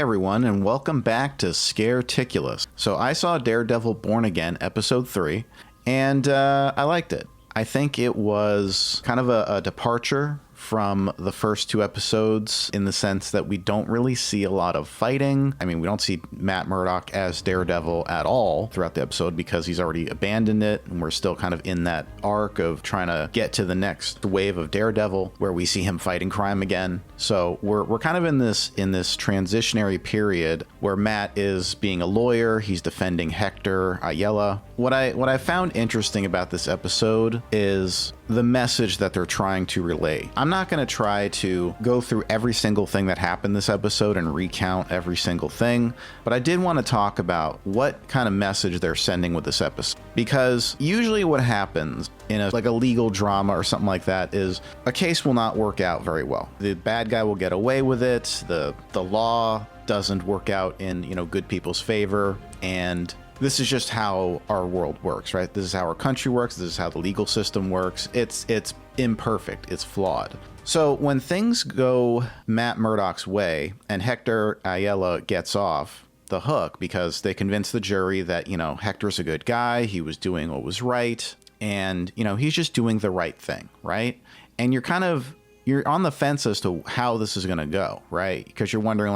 everyone, and welcome back to Scareticulous. So I saw Daredevil Born Again, Episode 3, and I liked it. I think it was kind of a departure from the first two episodes in the sense that we don't really see a lot of fighting. I mean, we don't see Matt Murdock as Daredevil at all throughout the episode because he's already abandoned it, and we're still kind of in that arc of trying to get to the next wave of Daredevil where we see him fighting crime again. So we're kind of in this transitionary period where Matt is being a lawyer, he's defending Hector Ayala. What I found interesting about this episode is the message that they're trying to relay. I'm not going to try to go through every single thing that happened this episode and recount every single thing, but I did want to talk about what kind of message they're sending with this episode. Because usually what happens in a legal drama or something like that is a case will not work out very well. The bad guy will get away with it. The law doesn't work out in, good people's favor, and this is just how our world works, right? This is how our country works. This is how the legal system works. It's imperfect. It's flawed. So when things go Matt Murdock's way and Hector Ayala gets off the hook because they convince the jury that, Hector's a good guy, he was doing what was right, and, he's just doing the right thing, right? And you're on the fence as to how this is going to go, right? Because you're wondering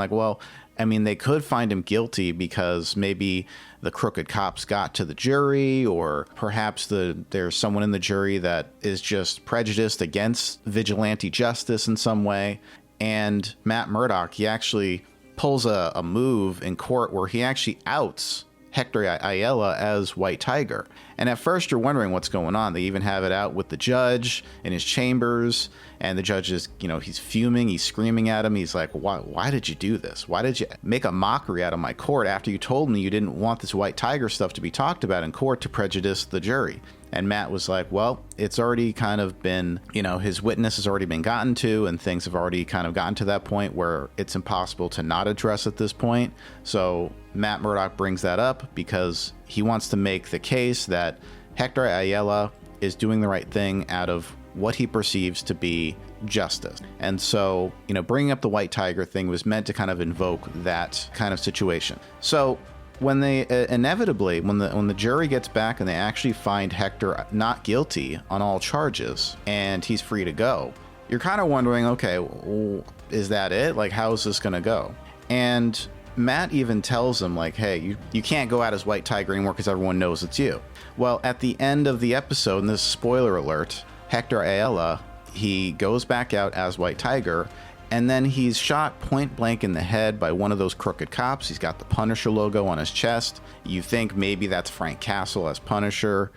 they could find him guilty because maybe the crooked cops got to the jury, or perhaps there's someone in the jury that is just prejudiced against vigilante justice in some way. And Matt Murdock, he actually pulls a move in court where he actually outs Hector Ayala as White Tiger. And at first you're wondering what's going on. They even have it out with the judge in his chambers, and the judge is, he's fuming, he's screaming at him. He's like, why did you do this? Why did you make a mockery out of my court after you told me you didn't want this White Tiger stuff to be talked about in court to prejudice the jury? And Matt was like, well, it's already kind of been, his witness has already been gotten to, and things have already kind of gotten to that point where it's impossible to not address at this point. So Matt Murdock brings that up because he wants to make the case that Hector Ayala is doing the right thing out of what he perceives to be justice. And so, bringing up the White Tiger thing was meant to kind of invoke that kind of situation. So when they inevitably, when the jury gets back and they actually find Hector not guilty on all charges and he's free to go, you're kind of wondering, okay, well, is that it? How is this going to go? And Matt even tells him, hey, you can't go out as White Tiger anymore because everyone knows it's you. Well, at the end of the episode, and this is spoiler alert, Hector Ayala, he goes back out as White Tiger, and then he's shot point blank in the head by one of those crooked cops. He's got the Punisher logo on his chest. You think maybe that's Frank Castle as Punisher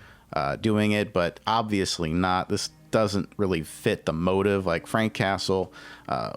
doing it, but obviously not. This doesn't really fit the motive. Frank Castle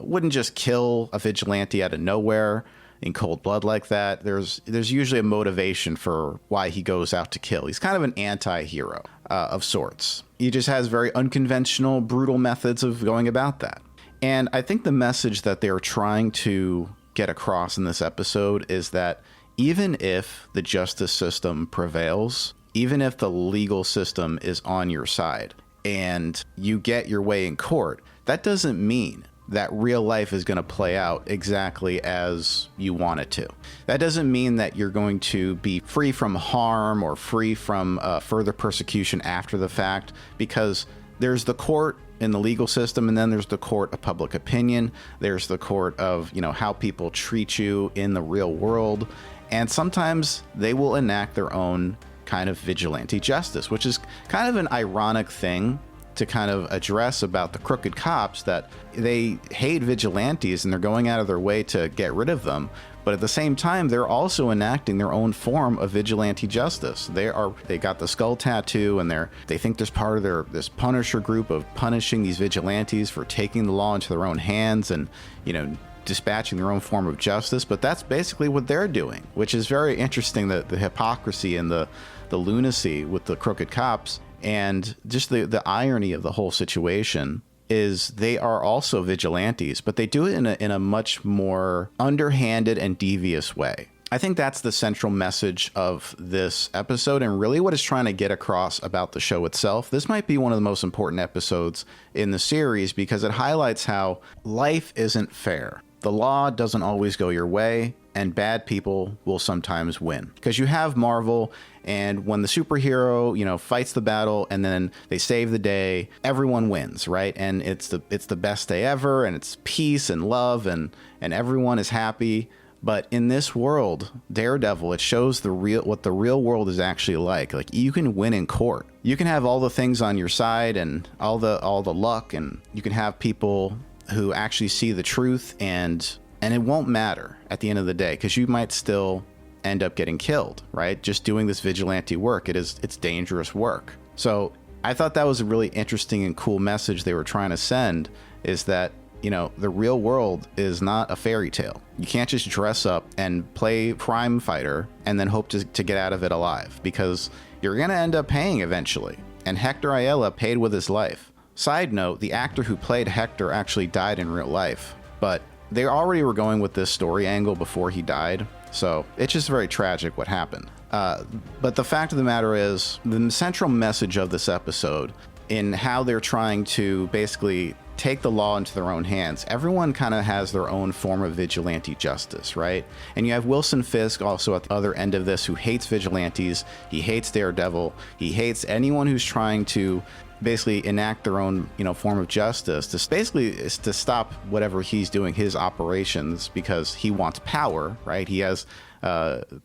wouldn't just kill a vigilante out of nowhere in cold blood like that. There's usually a motivation for why he goes out to kill. He's kind of an anti-hero of sorts. He just has very unconventional, brutal methods of going about that. And I think the message that they're trying to get across in this episode is that even if the justice system prevails, even if the legal system is on your side and you get your way in court, that doesn't mean that real life is going to play out exactly as you want it to. That doesn't mean that you're going to be free from harm or free from further persecution after the fact, because there's the court in the legal system, and then there's the court of public opinion. There's the court of, how people treat you in the real world. And sometimes they will enact their own kind of vigilante justice, which is kind of an ironic thing to kind of address about the crooked cops, that they hate vigilantes and they're going out of their way to get rid of them. But at the same time, they're also enacting their own form of vigilante justice. They got the skull tattoo, and they think there's part of this Punisher group of punishing these vigilantes for taking the law into their own hands and, dispatching their own form of justice. But that's basically what they're doing, which is very interesting, the hypocrisy and the lunacy with the crooked cops. And just the irony of the whole situation is they are also vigilantes, but they do it in a much more underhanded and devious way. I think that's the central message of this episode, and really what it's trying to get across about the show itself. This might be one of the most important episodes in the series because it highlights how life isn't fair. the law doesn't always go your way, and bad people will sometimes win. Because you have Marvel, and when the superhero, fights the battle and then they save the day, everyone wins, right? And it's the best day ever, and it's peace and love, and everyone is happy. But in this world, Daredevil, it shows what the real world is actually like. Like, you can win in court. You can have all the things on your side and all the luck, and you can have people who actually see the truth, and it won't matter at the end of the day, because you might still end up getting killed, right? Just doing this vigilante work, it's dangerous work. So I thought that was a really interesting and cool message they were trying to send, is that the real world is not a fairy tale. You can't just dress up and play crime fighter and then hope to get out of it alive, because you're going to end up paying eventually. And Hector Ayala paid with his life. Side note, the actor who played Hector actually died in real life, but they already were going with this story angle before he died. So it's just very tragic what happened. But the fact of the matter is, the central message of this episode, in how they're trying to basically take the law into their own hands. Everyone kind of has their own form of vigilante justice, right? And you have Wilson Fisk also at the other end of this, who hates vigilantes. He hates Daredevil. He hates anyone who's trying to basically enact their own, form of justice. Is to stop whatever he's doing, his operations, because he wants power, right? He has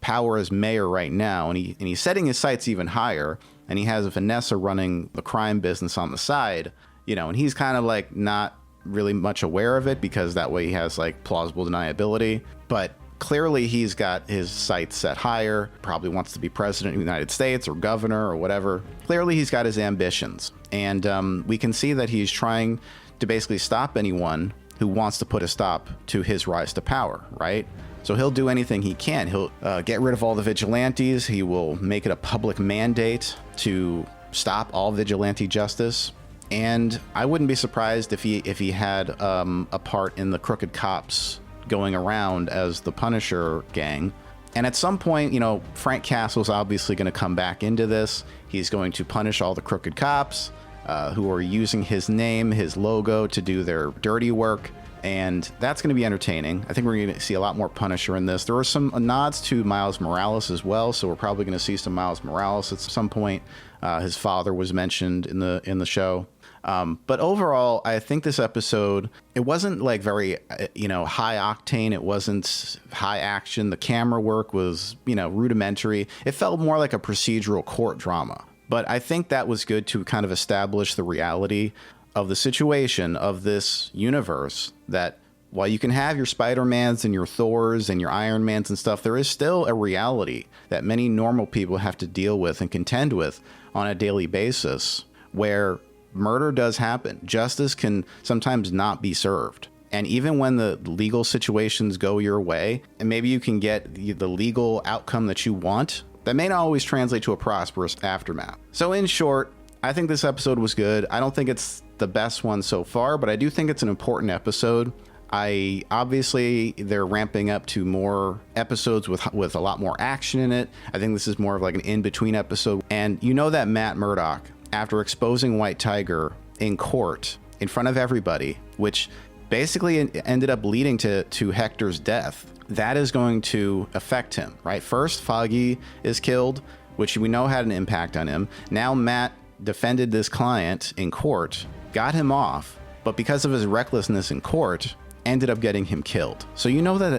power as mayor right now, and he's setting his sights even higher. And he has Vanessa running the crime business on the side. And he's kind of like not really much aware of it, because that way he has like plausible deniability. But clearly he's got his sights set higher, probably wants to be president of the United States or governor or whatever. Clearly he's got his ambitions. And we can see that he's trying to basically stop anyone who wants to put a stop to his rise to power, right? So he'll do anything he can. He'll get rid of all the vigilantes. He will make it a public mandate to stop all vigilante justice. And I wouldn't be surprised if he had a part in the crooked cops going around as the Punisher gang. And at some point, Frank Castle's obviously going to come back into this. He's going to punish all the crooked cops who are using his name, his logo, to do their dirty work. And that's going to be entertaining. I think we're going to see a lot more Punisher in this. There were some nods to Miles Morales as well, so we're probably going to see some Miles Morales at some point. His father was mentioned in the show. But overall, I think this episode, it wasn't like very, high octane. It wasn't high action. The camera work was, rudimentary. It felt more like a procedural court drama. But I think that was good to kind of establish the reality of the situation of this universe, that while you can have your Spider-Mans and your Thors and your Iron Mans and stuff, there is still a reality that many normal people have to deal with and contend with on a daily basis, where murder does happen. Justice can sometimes not be served. And even when the legal situations go your way, and maybe you can get the legal outcome that you want, that may not always translate to a prosperous aftermath. So in short, I think this episode was good. I don't think it's the best one so far, but I do think it's an important episode. Obviously they're ramping up to more episodes with a lot more action in it. I think this is more of like an in-between episode. And that Matt Murdock, after exposing White Tiger in court in front of everybody, which basically ended up leading to Hector's death, that is going to affect him, right? First, Foggy is killed, which we know had an impact on him. Now Matt defended this client in court, got him off, but because of his recklessness in court, ended up getting him killed. So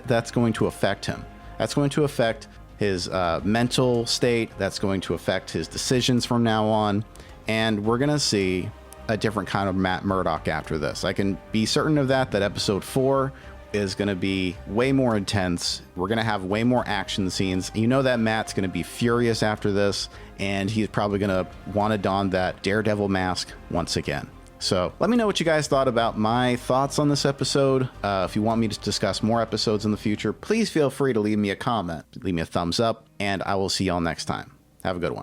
that's going to affect him. That's going to affect his mental state. That's going to affect his decisions from now on. And we're going to see a different kind of Matt Murdock after this. I can be certain of that episode 4 is going to be way more intense. We're going to have way more action scenes. That Matt's going to be furious after this, and he's probably going to want to don that Daredevil mask once again. So let me know what you guys thought about my thoughts on this episode. If you want me to discuss more episodes in the future, please feel free to leave me a comment, leave me a thumbs up, and I will see y'all next time. Have a good one.